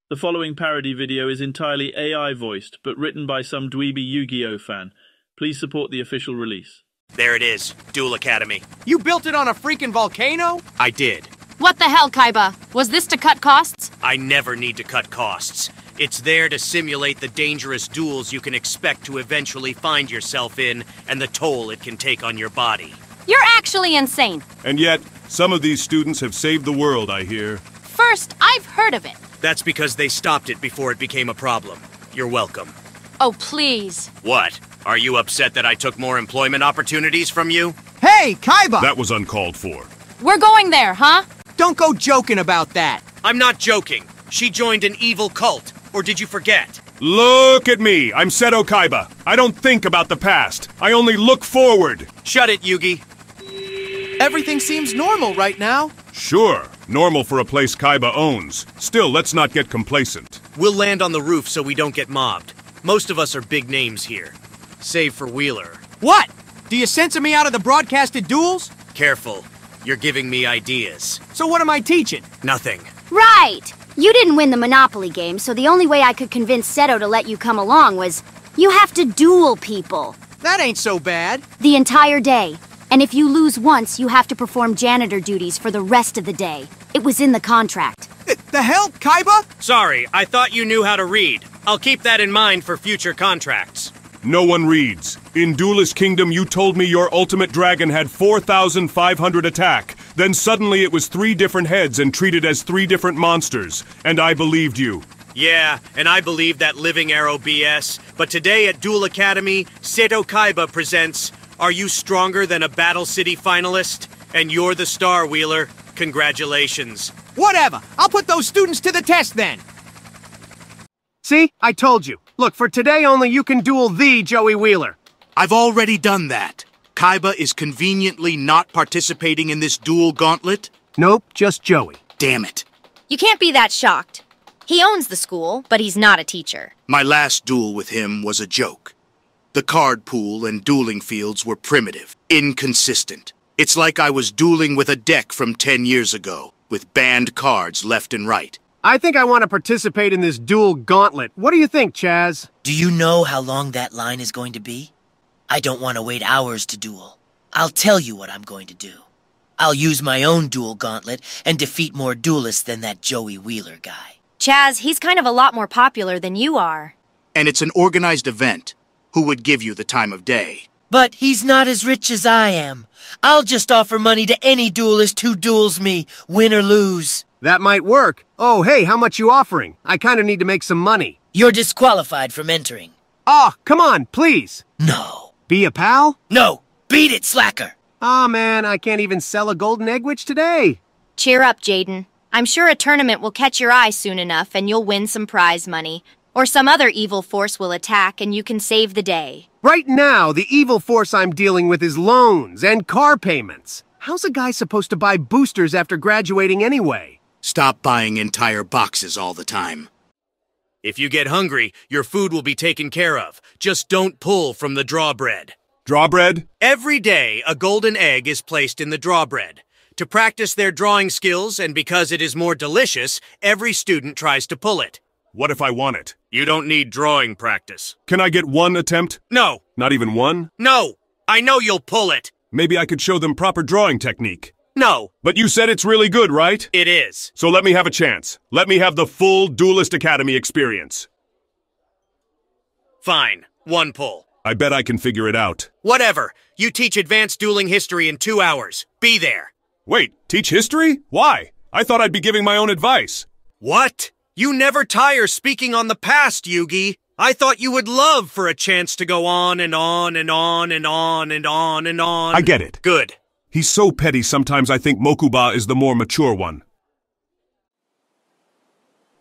The following parody video is entirely AI voiced, but written by some dweeby Yu-Gi-Oh fan. Please support the official release. There it is, Duel Academy. You built it on a freaking volcano? I did. What the hell, Kaiba? Was this to cut costs? I never need to cut costs. It's there to simulate the dangerous duels you can expect to eventually find yourself in, and the toll it can take on your body. You're actually insane. And yet, some of these students have saved the world, I hear. First, I've heard of it. That's because they stopped it before it became a problem. You're welcome. Oh, please. What? Are you upset that I took more employment opportunities from you? Hey, Kaiba! That was uncalled for. We're going there, huh? Don't go joking about that. I'm not joking. She joined an evil cult. Or did you forget? Look at me! I'm Seto Kaiba. I don't think about the past. I only look forward. Shut it, Yugi. Everything seems normal right now. Sure, normal for a place Kaiba owns. Still, let's not get complacent. We'll land on the roof so we don't get mobbed. Most of us are big names here. Save for Wheeler. What? Do you censor me out of the broadcasted duels? Careful. You're giving me ideas. So what am I teaching? Nothing. Right! You didn't win the Monopoly game, so the only way I could convince Seto to let you come along was, you have to duel people. That ain't so bad. The entire day. And if you lose once, you have to perform janitor duties for the rest of the day. It was in the contract. The hell, Kaiba? Sorry, I thought you knew how to read. I'll keep that in mind for future contracts. No one reads. In Duelist Kingdom, you told me your ultimate dragon had 4,500 attack. Then suddenly it was 3 different heads and treated as 3 different monsters. And I believed you. Yeah, and I believe that living arrow BS. But today at Duel Academy, Seto Kaiba presents Are You Stronger Than a Battle City Finalist? And you're the star, Wheeler. Congratulations. Whatever. I'll put those students to the test then. See? I told you. Look, for today only you can duel the Joey Wheeler. I've already done that. Kaiba is conveniently not participating in this duel gauntlet. Nope, just Joey. Damn it. You can't be that shocked. He owns the school, but he's not a teacher. My last duel with him was a joke. The card pool and dueling fields were primitive, inconsistent. It's like I was dueling with a deck from 10 years ago, with banned cards left and right. I think I want to participate in this duel gauntlet. What do you think, Chaz? Do you know how long that line is going to be? I don't want to wait hours to duel. I'll tell you what I'm going to do. I'll use my own duel gauntlet and defeat more duelists than that Joey Wheeler guy. Chaz, he's kind of a lot more popular than you are. And it's an organized event. Who would give you the time of day? But he's not as rich as I am. I'll just offer money to any duelist who duels me, win or lose. That might work. Oh, hey, how much you offering? I kind of need to make some money. You're disqualified from entering. Oh, come on, please. No. Be a pal? No. Beat it, slacker. Aw, man, I can't even sell a golden eggwich today. Cheer up, Jaden. I'm sure a tournament will catch your eye soon enough and you'll win some prize money. Or some other evil force will attack and you can save the day. Right now, the evil force I'm dealing with is loans and car payments. How's a guy supposed to buy boosters after graduating anyway? Stop buying entire boxes all the time. If you get hungry, your food will be taken care of. Just don't pull from the drawbread. Drawbread? Every day, a golden egg is placed in the drawbread. To practice their drawing skills, and because it is more delicious, every student tries to pull it. What if I want it? You don't need drawing practice. Can I get one attempt? No. Not even one? No. I know you'll pull it. Maybe I could show them proper drawing technique. No. But you said it's really good, right? It is. So let me have a chance. Let me have the full Duelist Academy experience. Fine. One pull. I bet I can figure it out. Whatever. You teach advanced dueling history in 2 hours. Be there. Wait, teach history? Why? I thought I'd be giving my own advice. What? You never tire speaking on the past, Yugi. I thought you would love for a chance to go on and on and on and on and on and on. I get it. Good. He's so petty sometimes I think Mokuba is the more mature one.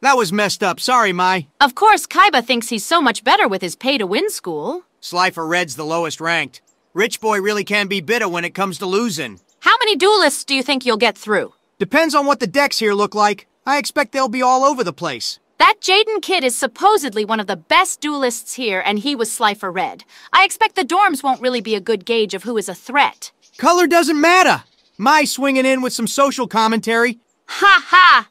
That was messed up. Sorry, Mai. Of course, Kaiba thinks he's so much better with his pay-to-win school. Slifer Red's the lowest ranked. Rich boy really can be bitter when it comes to losing. How many duelists do you think you'll get through? Depends on what the decks here look like. I expect they'll be all over the place. That Jaden kid is supposedly one of the best duelists here, and he was Slifer Red. I expect the dorms won't really be a good gauge of who is a threat. Color doesn't matter. Mai swinging in with some social commentary. Ha ha!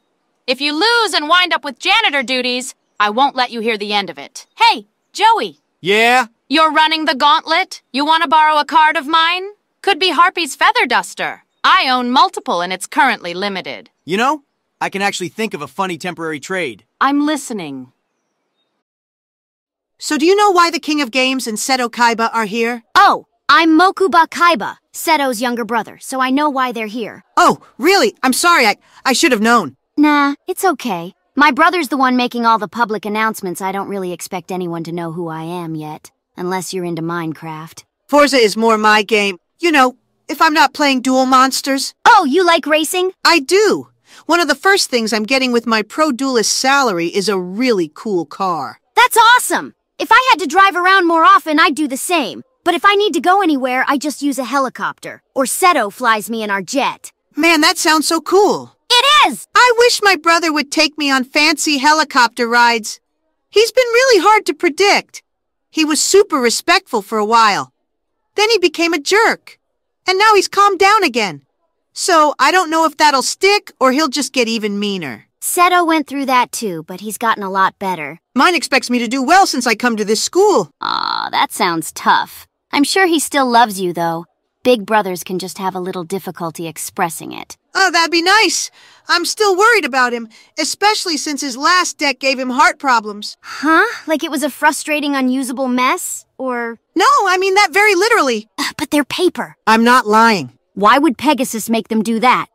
If you lose and wind up with janitor duties, I won't let you hear the end of it. Hey, Joey. Yeah? You're running the gauntlet? You want to borrow a card of mine? Could be Harpy's Feather Duster. I own multiple and it's currently limited. You know, I can actually think of a funny temporary trade. I'm listening. So do you know why the King of Games and Seto Kaiba are here? Oh, I'm Mokuba Kaiba, Seto's younger brother, so I know why they're here. Oh, really? I'm sorry, I should have known. Nah, it's okay. My brother's the one making all the public announcements. I don't really expect anyone to know who I am yet. Unless you're into Minecraft. Forza is more my game. You know, if I'm not playing Duel Monsters. Oh, you like racing? I do. One of the first things I'm getting with my pro duelist salary is a really cool car. That's awesome! If I had to drive around more often, I'd do the same. But if I need to go anywhere, I just use a helicopter. Or Seto flies me in our jet. Man, that sounds so cool. It is! I wish my brother would take me on fancy helicopter rides. He's been really hard to predict. He was super respectful for a while. Then he became a jerk. And now he's calmed down again. So I don't know if that'll stick or he'll just get even meaner. Seto went through that too, but he's gotten a lot better. Mine expects me to do well since I come to this school. Aw, that sounds tough. I'm sure he still loves you, though. Big brothers can just have a little difficulty expressing it. Oh, that'd be nice. I'm still worried about him, especially since his last deck gave him heart problems. Huh? Like it was a frustrating, unusable mess? Or... No, I mean that very literally. But they're paper. I'm not lying. Why would Pegasus make them do that?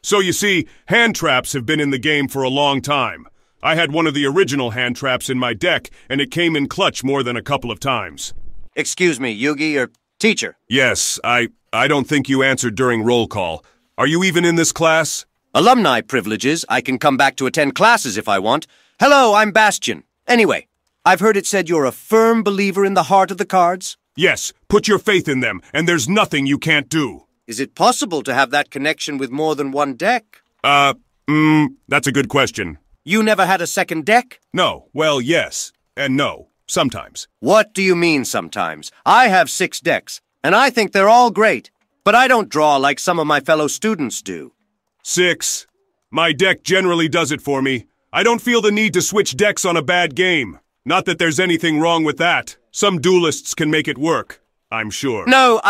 So you see, hand traps have been in the game for a long time. I had one of the original hand traps in my deck, and it came in clutch more than a couple of times. Excuse me, Yugi, or teacher? Yes, I don't think you answered during roll call. Are you even in this class? Alumni privileges. I can come back to attend classes if I want. Hello, I'm Bastion. Anyway, I've heard it said you're a firm believer in the heart of the cards. Yes, put your faith in them, and there's nothing you can't do. Is it possible to have that connection with more than one deck? That's a good question. You never had a second deck? No, well, yes, and no, sometimes. What do you mean sometimes? I have 6 decks, and I think they're all great, but I don't draw like some of my fellow students do. 6. My deck generally does it for me. I don't feel the need to switch decks on a bad game. Not that there's anything wrong with that. Some duelists can make it work, I'm sure. No,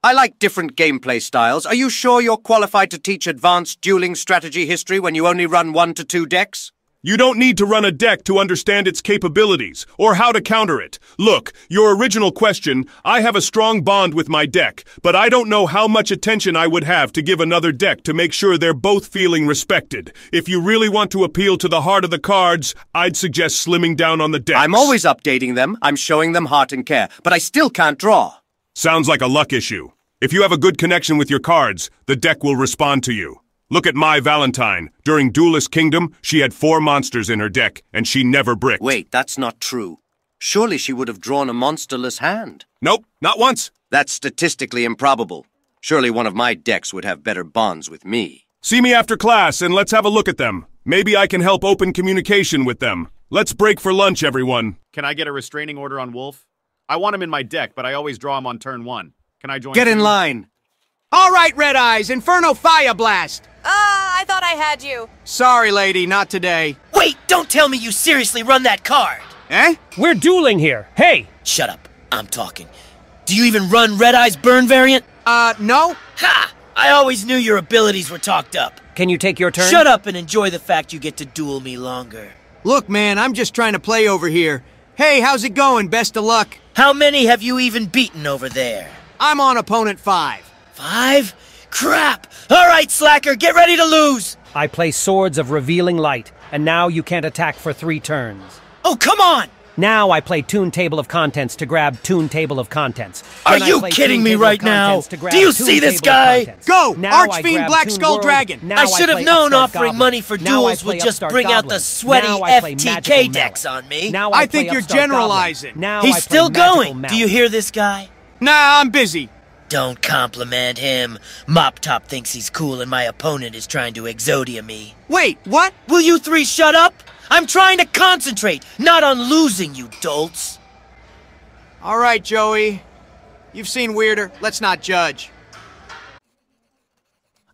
I like different gameplay styles. Are you sure you're qualified to teach advanced dueling strategy history when you only run 1 to 2 decks? You don't need to run a deck to understand its capabilities, or how to counter it. Look, your original question, I have a strong bond with my deck, but I don't know how much attention I would have to give another deck to make sure they're both feeling respected. If you really want to appeal to the heart of the cards, I'd suggest slimming down on the decks. I'm always updating them, I'm showing them heart and care, but I still can't draw. Sounds like a luck issue. If you have a good connection with your cards, the deck will respond to you. Look at my Valentine. During Duelist Kingdom, she had 4 monsters in her deck, and she never bricked. Wait, that's not true. Surely she would have drawn a monsterless hand. Nope, not once. That's statistically improbable. Surely one of my decks would have better bonds with me. See me after class, and let's have a look at them. Maybe I can help open communication with them. Let's break for lunch, everyone. Can I get a restraining order on Wolf? I want him in my deck, but I always draw him on turn 1. Can I join? Get in line. All right, Red Eyes, Inferno Fire Blast! I thought I had you. Sorry, lady, not today. Wait, don't tell me you seriously run that card! Eh? We're dueling here. Hey! Shut up. I'm talking. Do you even run Red Eye's Burn variant? No. Ha! I always knew your abilities were talked up. Can you take your turn? Shut up and enjoy the fact you get to duel me longer. Look, man, I'm just trying to play over here. Hey, how's it going? Best of luck. How many have you even beaten over there? I'm on opponent 5. 5? Crap! All right, Slacker, get ready to lose! I play Swords of Revealing Light, and now you can't attack for 3 turns. Oh, come on! Now I play Toon Table of Contents to grab Toon Table of Contents. Are you kidding me right now? Do you see this guy? Go! Archfiend Black Skull Dragon! I should have known offering money for duels would just bring out the sweaty FTK decks on me. I think you're generalizing. He's still going! Do you hear this guy? Nah, I'm busy. Don't compliment him. Mop Top thinks he's cool and my opponent is trying to Exodia me. Wait, what? Will you 3 shut up? I'm trying to concentrate, not on losing, you dolts. All right, Joey. You've seen weirder. Let's not judge.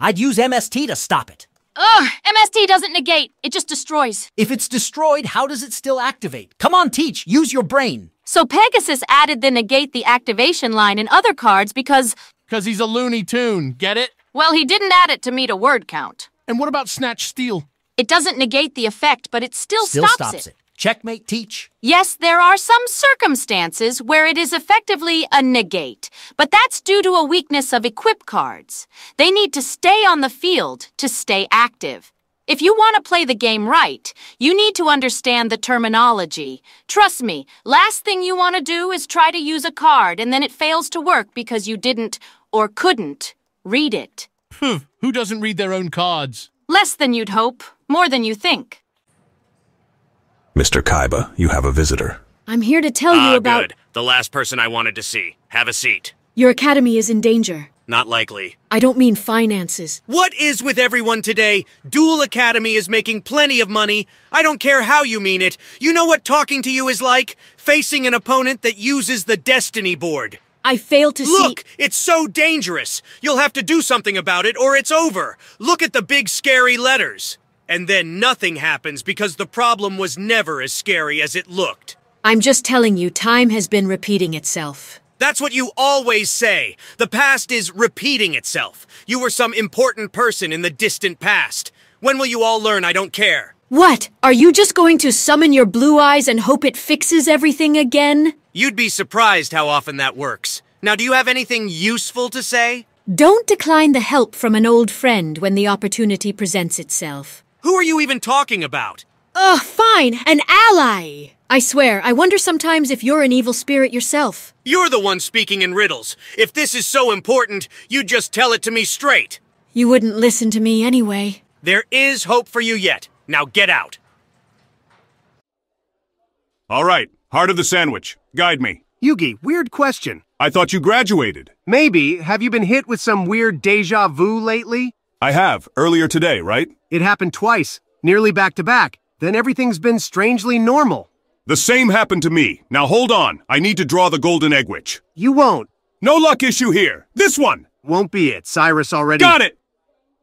I'd use MST to stop it. Ugh, MST doesn't negate, it just destroys. If it's destroyed, how does it still activate? Come on, teach, use your brain. So Pegasus added the negate the activation line in other cards because... Because he's a Looney Tune, get it? Well, he didn't add it to meet a word count. And what about Snatch Steal? It doesn't negate the effect, but it still stops it. Checkmate, teach. Yes, there are some circumstances where it is effectively a negate, but that's due to a weakness of equip cards. They need to stay on the field to stay active. If you want to play the game right, you need to understand the terminology. Trust me, last thing you want to do is try to use a card and then it fails to work because you didn't, or couldn't, read it. Who doesn't read their own cards? Less than you'd hope, more than you think. Mr. Kaiba, you have a visitor. I'm here to tell you about... Good. The last person I wanted to see. Have a seat. Your academy is in danger. Not likely. I don't mean finances. What is with everyone today? Duel Academy is making plenty of money. I don't care how you mean it. You know what talking to you is like? Facing an opponent that uses the Destiny board. I fail to see... Look, it's so dangerous. You'll have to do something about it or it's over. Look at the big scary letters. And then nothing happens because the problem was never as scary as it looked. I'm just telling you, time has been repeating itself. That's what you always say. The past is repeating itself. You were some important person in the distant past. When will you all learn I don't care? What? Are you just going to summon your blue eyes and hope it fixes everything again? You'd be surprised how often that works. Now, do you have anything useful to say? Don't decline the help from an old friend when the opportunity presents itself. Who are you even talking about? Ugh, fine, an ally! I swear, I wonder sometimes if you're an evil spirit yourself. You're the one speaking in riddles. If this is so important, you'd just tell it to me straight. You wouldn't listen to me anyway. There is hope for you yet. Now get out. All right, heart of the sandwich. Guide me. Yugi, weird question. I thought you graduated. Maybe. Have you been hit with some weird deja vu lately? I have, earlier today, right? It happened twice, nearly back to back. Then everything's been strangely normal. The same happened to me. Now hold on, I need to draw the golden egg witch. You won't. No luck issue here. This one! Won't be it. Cyrus already... Got it!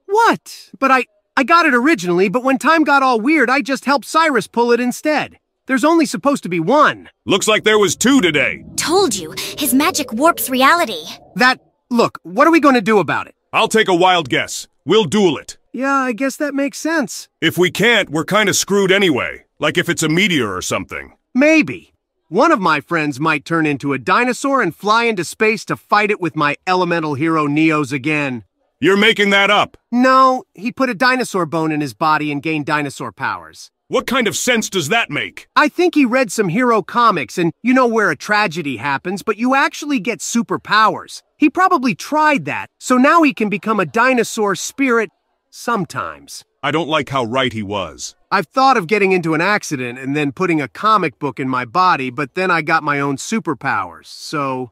What? But I got it originally, but when time got all weird, I just helped Cyrus pull it instead. There's only supposed to be one. Looks like there was two today. Told you, his magic warps reality. Look, what are we going to do about it? I'll take a wild guess. We'll duel it. Yeah, I guess that makes sense. If we can't, we're kinda screwed anyway. Like if it's a meteor or something. Maybe. One of my friends might turn into a dinosaur and fly into space to fight it with my elemental hero Neos again. You're making that up. No, he put a dinosaur bone in his body and gained dinosaur powers. What kind of sense does that make? I think he read some hero comics and you know where a tragedy happens, but you actually get superpowers. He probably tried that, so now he can become a dinosaur spirit sometimes. I don't like how right he was. I've thought of getting into an accident and then putting a comic book in my body, but then I got my own superpowers, so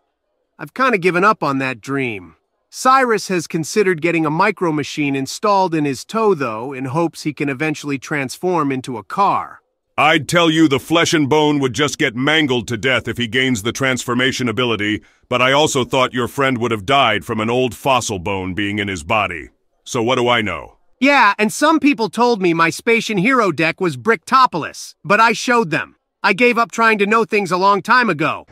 I've kind of given up on that dream. Cyrus has considered getting a micro machine installed in his toe, though, in hopes he can eventually transform into a car. I'd tell you the flesh and bone would just get mangled to death if he gains the transformation ability, but I also thought your friend would have died from an old fossil bone being in his body. So what do I know? Yeah, and some people told me my Spatian Hero deck was Bricktopolis, but I showed them. I gave up trying to know things a long time ago.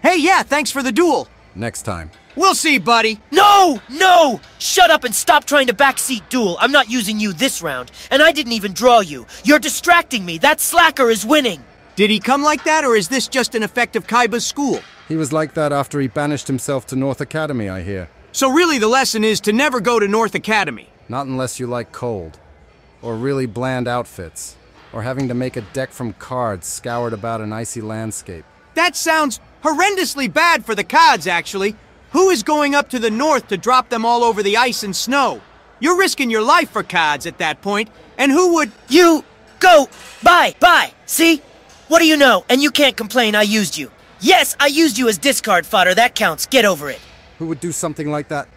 Hey, yeah, thanks for the duel. Next time. We'll see, buddy. No! No! Shut up and stop trying to backseat duel. I'm not using you this round, and I didn't even draw you. You're distracting me. That slacker is winning. Did he come like that, or is this just an effect of Kaiba's school? He was like that after he banished himself to North Academy, I hear. So really the lesson is to never go to North Academy. Not unless you like cold. Or really bland outfits. Or having to make a deck from cards scoured about an icy landscape. That sounds horrendously bad for the cards, actually. Who is going up to the north to drop them all over the ice and snow? You're risking your life for cards at that point, and who would— You! Go! Bye! See? What do you know? And you can't complain I used you. Yes, I used you as discard fodder. That counts. Get over it. Who would do something like that?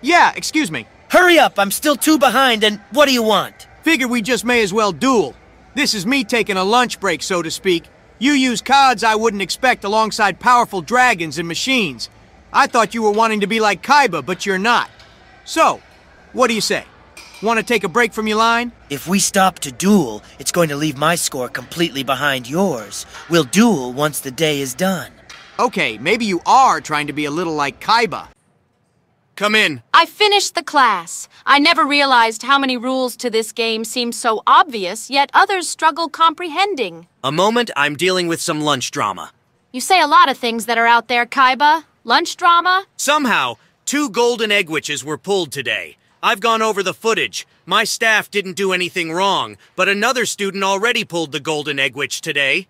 Yeah, excuse me. Hurry up, I'm still 2 behind, and what do you want? Figure we just may as well duel. This is me taking a lunch break, so to speak. You use cards I wouldn't expect alongside powerful dragons and machines. I thought you were wanting to be like Kaiba, but you're not. So, what do you say? Want to take a break from your line? If we stop to duel, it's going to leave my score completely behind yours. We'll duel once the day is done. Okay, maybe you are trying to be a little like Kaiba. Come in. I finished the class. I never realized how many rules to this game seem so obvious, yet others struggle comprehending. A moment, I'm dealing with some lunch drama. You say a lot of things that are out there, Kaiba. Lunch drama? Somehow, 2 golden egg witches were pulled today. I've gone over the footage. My staff didn't do anything wrong, but another student already pulled the golden egg witch today.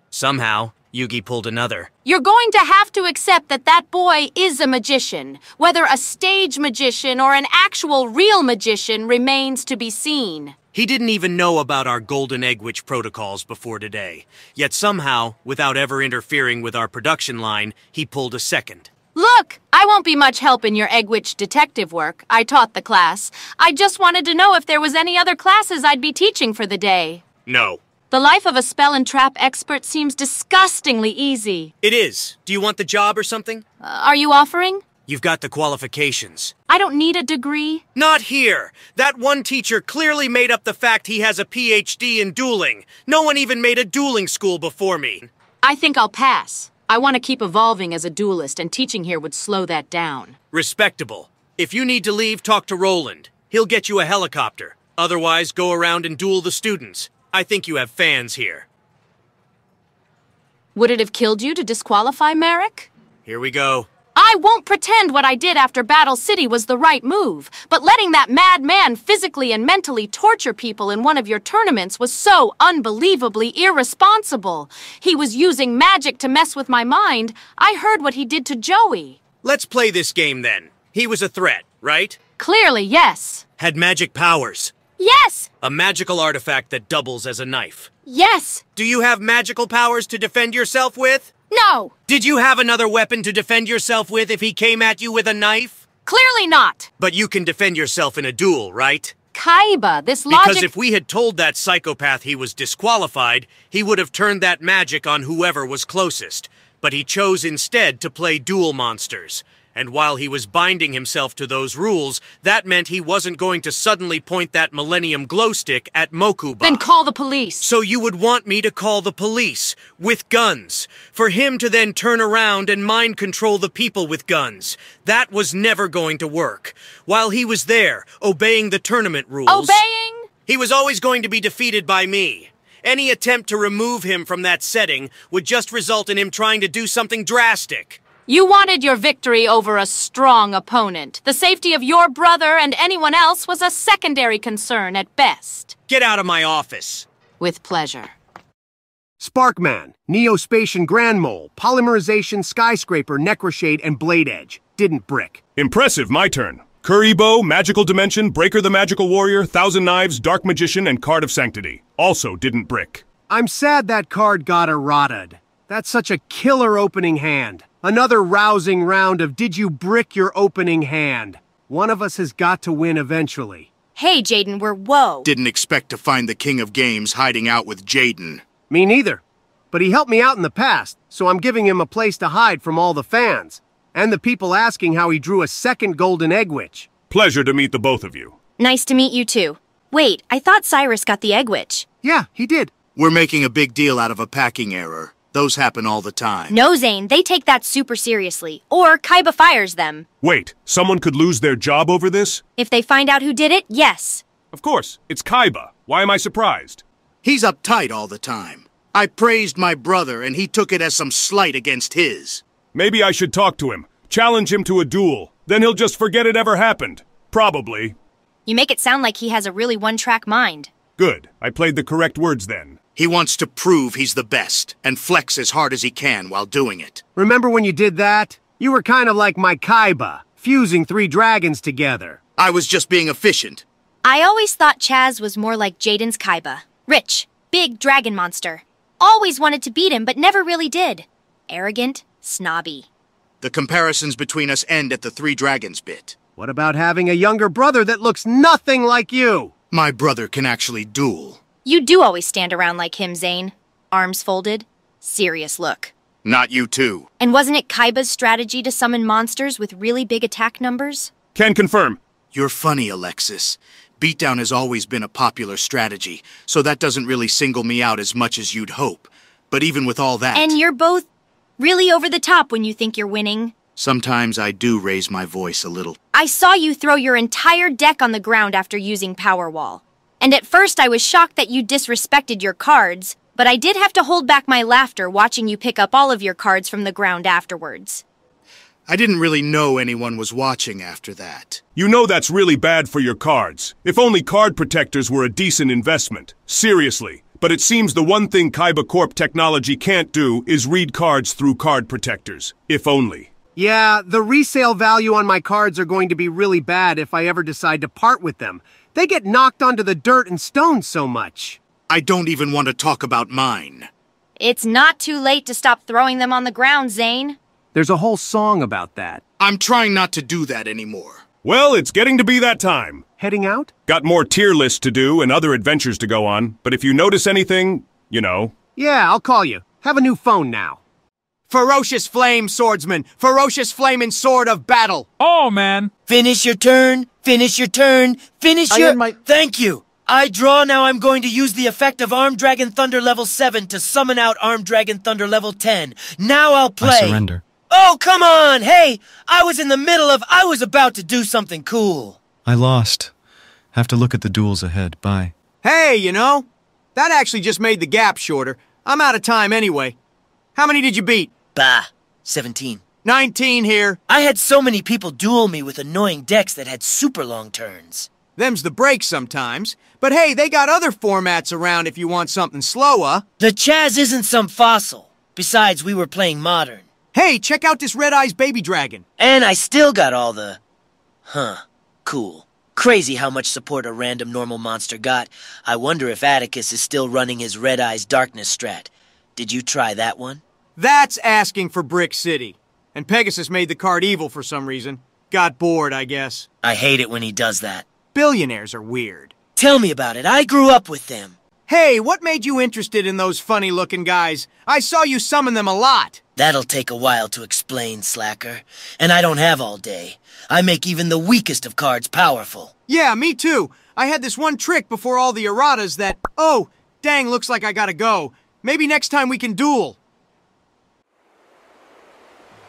Somehow, Yugi pulled another. You're going to have to accept that that boy is a magician. Whether a stage magician or an actual real magician remains to be seen. He didn't even know about our golden egg witch protocols before today. Yet somehow, without ever interfering with our production line, he pulled a second. Look, I won't be much help in your egg witch detective work. I taught the class. I just wanted to know if there was any other classes I'd be teaching for the day. No. The life of a spell and trap expert seems disgustingly easy. It is. Do you want the job or something? Are you offering? You've got the qualifications. I don't need a degree. Not here! That one teacher clearly made up the fact he has a PhD in dueling. No one even made a dueling school before me. I think I'll pass. I want to keep evolving as a duelist, and teaching here would slow that down. Respectable. If you need to leave, talk to Roland. He'll get you a helicopter. Otherwise, go around and duel the students. I think you have fans here. Would it have killed you to disqualify Merrick? Here we go. I won't pretend what I did after Battle City was the right move, but letting that madman physically and mentally torture people in one of your tournaments was so unbelievably irresponsible. He was using magic to mess with my mind. I heard what he did to Joey. Let's play this game then. He was a threat, right? Clearly, yes. Had magic powers. Yes! A magical artifact that doubles as a knife. Yes! Do you have magical powers to defend yourself with? No! Did you have another weapon to defend yourself with if he came at you with a knife? Clearly not! But you can defend yourself in a duel, right? Kaiba, this logic— Because if we had told that psychopath he was disqualified, he would have turned that magic on whoever was closest. But he chose instead to play duel monsters. And while he was binding himself to those rules, that meant he wasn't going to suddenly point that Millennium Glow Stick at Mokuba. Then call the police. So you would want me to call the police, with guns, for him to then turn around and mind control the people with guns. That was never going to work. While he was there, obeying the tournament rules— Obeying? He was always going to be defeated by me. Any attempt to remove him from that setting would just result in him trying to do something drastic. You wanted your victory over a strong opponent. The safety of your brother and anyone else was a secondary concern at best. Get out of my office. With pleasure. Sparkman, Neospatian Grand Mole, Polymerization Skyscraper, Necroshade, and Blade Edge. Didn't brick. Impressive, my turn. Curry Bow, Magical Dimension, Breaker the Magical Warrior, Thousand Knives, Dark Magician, and Card of Sanctity. Also didn't brick. I'm sad that card got errated. That's such a killer opening hand. Another rousing round of did you brick your opening hand. One of us has got to win eventually. Hey, Jaden, we're whoa. Didn't expect to find the King of Games hiding out with Jaden. Me neither. But he helped me out in the past, so I'm giving him a place to hide from all the fans. And the people asking how he drew a second golden egg witch. Pleasure to meet the both of you. Nice to meet you too. Wait, I thought Cyrus got the egg witch. Yeah, he did. We're making a big deal out of a packing error. Those happen all the time. No, Zane, they take that super seriously. Or Kaiba fires them. Wait, someone could lose their job over this? If they find out who did it, yes. Of course, it's Kaiba. Why am I surprised? He's uptight all the time. I praised my brother and he took it as some slight against his. Maybe I should talk to him. Challenge him to a duel. Then he'll just forget it ever happened. Probably. You make it sound like he has a really one-track mind. Good. I played the correct words then. He wants to prove he's the best, and flex as hard as he can while doing it. Remember when you did that? You were kind of like my Kaiba, fusing 3 dragons together. I was just being efficient. I always thought Chaz was more like Jaden's Kaiba. Rich, big dragon monster. Always wanted to beat him, but never really did. Arrogant, snobby. The comparisons between us end at the 3 dragons bit. What about having a younger brother that looks nothing like you? My brother can actually duel. You do always stand around like him, Zane. Arms folded, serious look. Not you too. And wasn't it Kaiba's strategy to summon monsters with really big attack numbers? Can confirm. You're funny, Alexis. Beatdown has always been a popular strategy, so that doesn't really single me out as much as you'd hope. But even with all that... And you're both really over the top when you think you're winning. Sometimes I do raise my voice a little. I saw you throw your entire deck on the ground after using Powerwall. And at first I was shocked that you disrespected your cards, but I did have to hold back my laughter watching you pick up all of your cards from the ground afterwards. I didn't really know anyone was watching after that. You know that's really bad for your cards. If only card protectors were a decent investment. Seriously. But it seems the one thing Kaiba Corp technology can't do is read cards through card protectors. If only. Yeah, the resale value on my cards are going to be really bad if I ever decide to part with them. They get knocked onto the dirt and stones so much. I don't even want to talk about mine. It's not too late to stop throwing them on the ground, Zane. There's a whole song about that. I'm trying not to do that anymore. Well, it's getting to be that time. Heading out? Got more tier lists to do and other adventures to go on, but if you notice anything, you know. Yeah, I'll call you. Have a new phone now. Ferocious flame swordsman! Ferocious flame and sword of battle! Oh, man! Finish your turn! Finish your turn! Finish your... Thank you! I draw, now I'm going to use the effect of Armed Dragon Thunder level 7 to summon out Armed Dragon Thunder level 10. Now I'll play... I surrender. Oh, come on! Hey! I was about to do something cool. I lost. Have to look at the duels ahead. Bye. Hey, you know, that actually just made the gap shorter. I'm out of time anyway. How many did you beat? Bah. 17. 19 here. I had so many people duel me with annoying decks that had super long turns. Them's the breaks sometimes. But hey, they got other formats around if you want something slower. The Chaz isn't some fossil. Besides, we were playing modern. Hey, check out this Red Eyes baby dragon. And I still got all the... Huh. Cool. Crazy how much support a random normal monster got. I wonder if Atticus is still running his Red Eyes Darkness strat. Did you try that one? That's asking for Brick City. And Pegasus made the card evil for some reason. Got bored, I guess. I hate it when he does that. Billionaires are weird. Tell me about it. I grew up with them. Hey, what made you interested in those funny-looking guys? I saw you summon them a lot. That'll take a while to explain, Slacker. And I don't have all day. I make even the weakest of cards powerful. Yeah, me too. I had this one trick before all the erratas that... Oh, dang, looks like I gotta go. Maybe next time we can duel.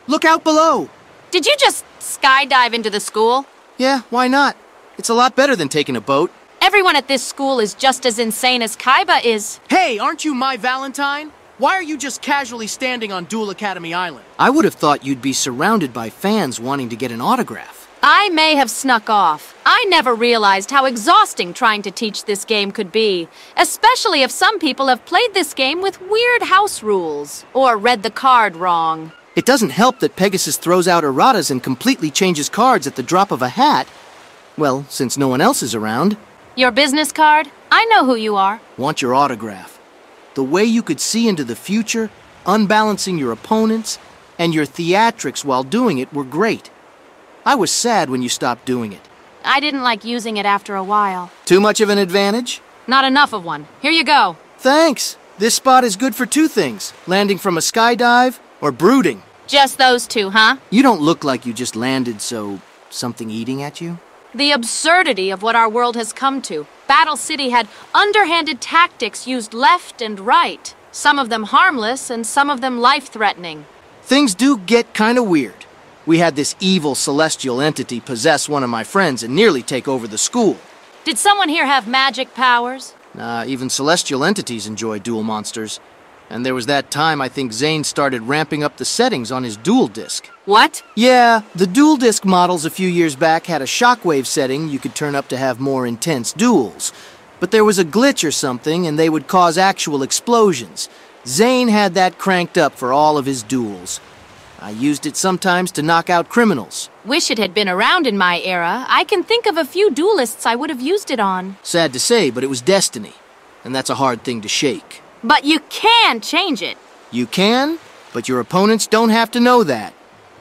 Look out below. Did you just skydive into the school? Yeah, why not? It's a lot better than taking a boat. Everyone at this school is just as insane as Kaiba is. Hey, aren't you my Valentine? Why are you just casually standing on Duel Academy Island? I would have thought you'd be surrounded by fans wanting to get an autograph. I may have snuck off. I never realized how exhausting trying to teach this game could be, especially if some people have played this game with weird house rules, or read the card wrong. It doesn't help that Pegasus throws out erratas and completely changes cards at the drop of a hat. Well, since no one else is around. Your business card? I know who you are. Want your autograph. The way you could see into the future, unbalancing your opponents, and your theatrics while doing it were great. I was sad when you stopped doing it. I didn't like using it after a while. Too much of an advantage? Not enough of one. Here you go. Thanks. This spot is good for two things. Landing from a skydive or brooding. Just those two, huh? You don't look like you just landed, so something eating at you? The absurdity of what our world has come to. Battle City had underhanded tactics used left and right. Some of them harmless and some of them life-threatening. Things do get kinda weird. We had this evil celestial entity possess one of my friends and nearly take over the school. Did someone here have magic powers? Even celestial entities enjoy duel monsters. And there was that time I think Zane started ramping up the settings on his duel disc. What? Yeah, the duel disc models a few years back had a shockwave setting you could turn up to have more intense duels. But there was a glitch or something and they would cause actual explosions. Zane had that cranked up for all of his duels. I used it sometimes to knock out criminals. Wish it had been around in my era. I can think of a few duelists I would have used it on. Sad to say, but it was destiny. And that's a hard thing to shake. But you can change it. You can, but your opponents don't have to know that.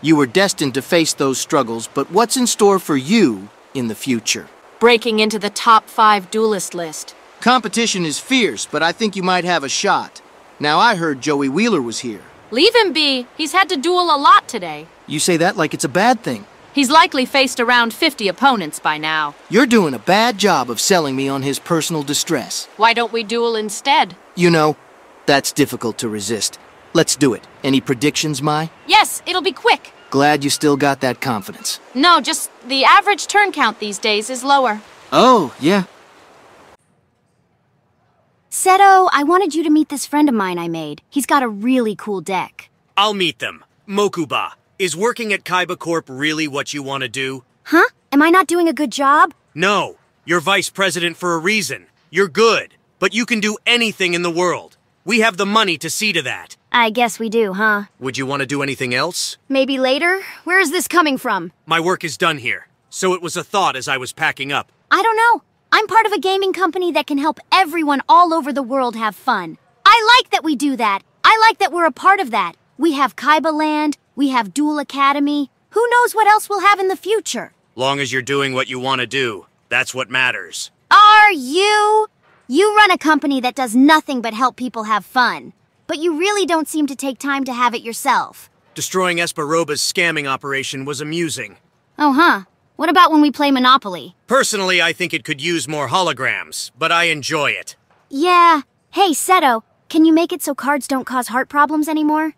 You were destined to face those struggles, but what's in store for you in the future? Breaking into the top 5 duelist list. Competition is fierce, but I think you might have a shot. Now I heard Joey Wheeler was here. Leave him be. He's had to duel a lot today. You say that like it's a bad thing. He's likely faced around 50 opponents by now. You're doing a bad job of selling me on his personal distress. Why don't we duel instead? You know, that's difficult to resist. Let's do it. Any predictions, Mai? Yes, it'll be quick. Glad you still got that confidence. No, just the average turn count these days is lower. Oh, yeah. Seto, I wanted you to meet this friend of mine I made. He's got a really cool deck. I'll meet them. Mokuba, is working at Kaiba Corp really what you want to do? Huh? Am I not doing a good job? No. You're vice president for a reason. You're good, but you can do anything in the world. We have the money to see to that. I guess we do, huh? Would you want to do anything else? Maybe later? Where is this coming from? My work is done here, so it was a thought as I was packing up. I don't know. I'm part of a gaming company that can help everyone all over the world have fun. I like that we do that. I like that we're a part of that. We have Kaiba Land, we have Duel Academy. Who knows what else we'll have in the future? Long as you're doing what you want to do, that's what matters. Are you? You run a company that does nothing but help people have fun. But you really don't seem to take time to have it yourself. Destroying Esperoba's scamming operation was amusing. Oh, huh. What about when we play Monopoly? Personally, I think it could use more holograms, but I enjoy it. Yeah. Hey, Seto, can you make it so cards don't cause heart problems anymore?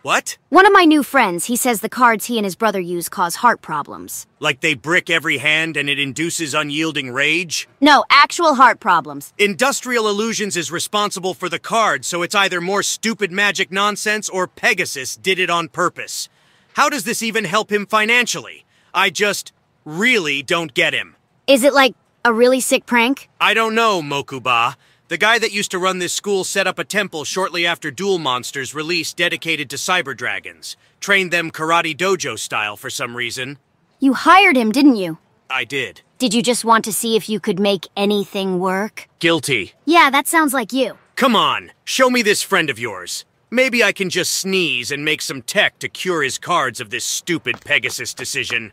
What? One of my new friends, he says the cards he and his brother use cause heart problems. Like they brick every hand and it induces unyielding rage? No, actual heart problems. Industrial Illusions is responsible for the card, so it's either more stupid magic nonsense or Pegasus did it on purpose. How does this even help him financially? I just really don't get him. Is it like a really sick prank? I don't know, Mokuba. The guy that used to run this school set up a temple shortly after Duel Monsters release dedicated to cyber dragons. Trained them karate dojo style for some reason. You hired him, didn't you? I did. Did you just want to see if you could make anything work? Guilty. Yeah, that sounds like you. Come on, show me this friend of yours. Maybe I can just sneeze and make some tech to cure his cards of this stupid Pegasus decision.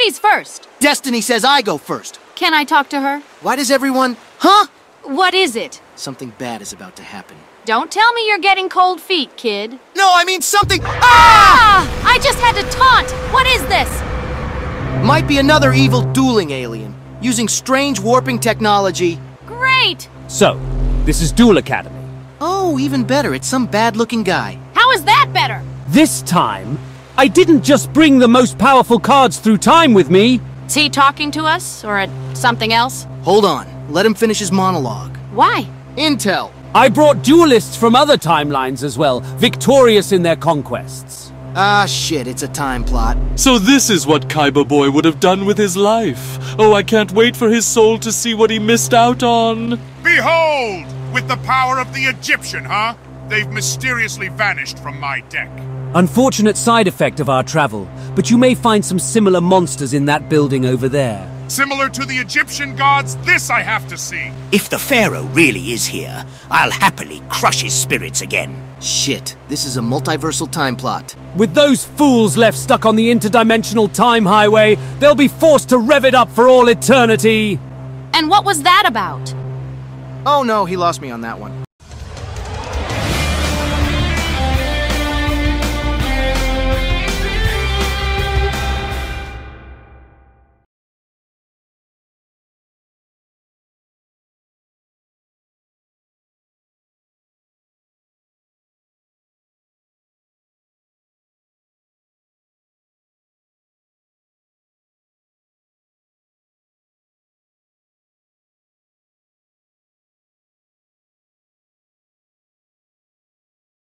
Ladies first. Destiny says I go first. Can I talk to her? Why does everyone... Huh? What is it? Something bad is about to happen. Don't tell me you're getting cold feet, kid. No, I mean something... Ah! I just had to taunt! What is this? Might be another evil dueling alien, using strange warping technology. Great! So, this is Duel Academy. Oh, even better, it's some bad-looking guy. How is that better? This time, I didn't just bring the most powerful cards through time with me. Is he talking to us, or something else? Hold on, let him finish his monologue. Why? Intel. I brought duelists from other timelines as well, victorious in their conquests. Ah, shit, it's a time plot. So this is what Kaiba Boy would have done with his life. Oh, I can't wait for his soul to see what he missed out on. Behold! With the power of the Egyptian, huh? They've mysteriously vanished from my deck. Unfortunate side effect of our travel, but you may find some similar monsters in that building over there. Similar to the Egyptian gods, this I have to see. If the Pharaoh really is here, I'll happily crush his spirits again. Shit, this is a multiversal time plot. With those fools left stuck on the interdimensional time highway, they'll be forced to rev it up for all eternity. And what was that about? Oh no, he lost me on that one.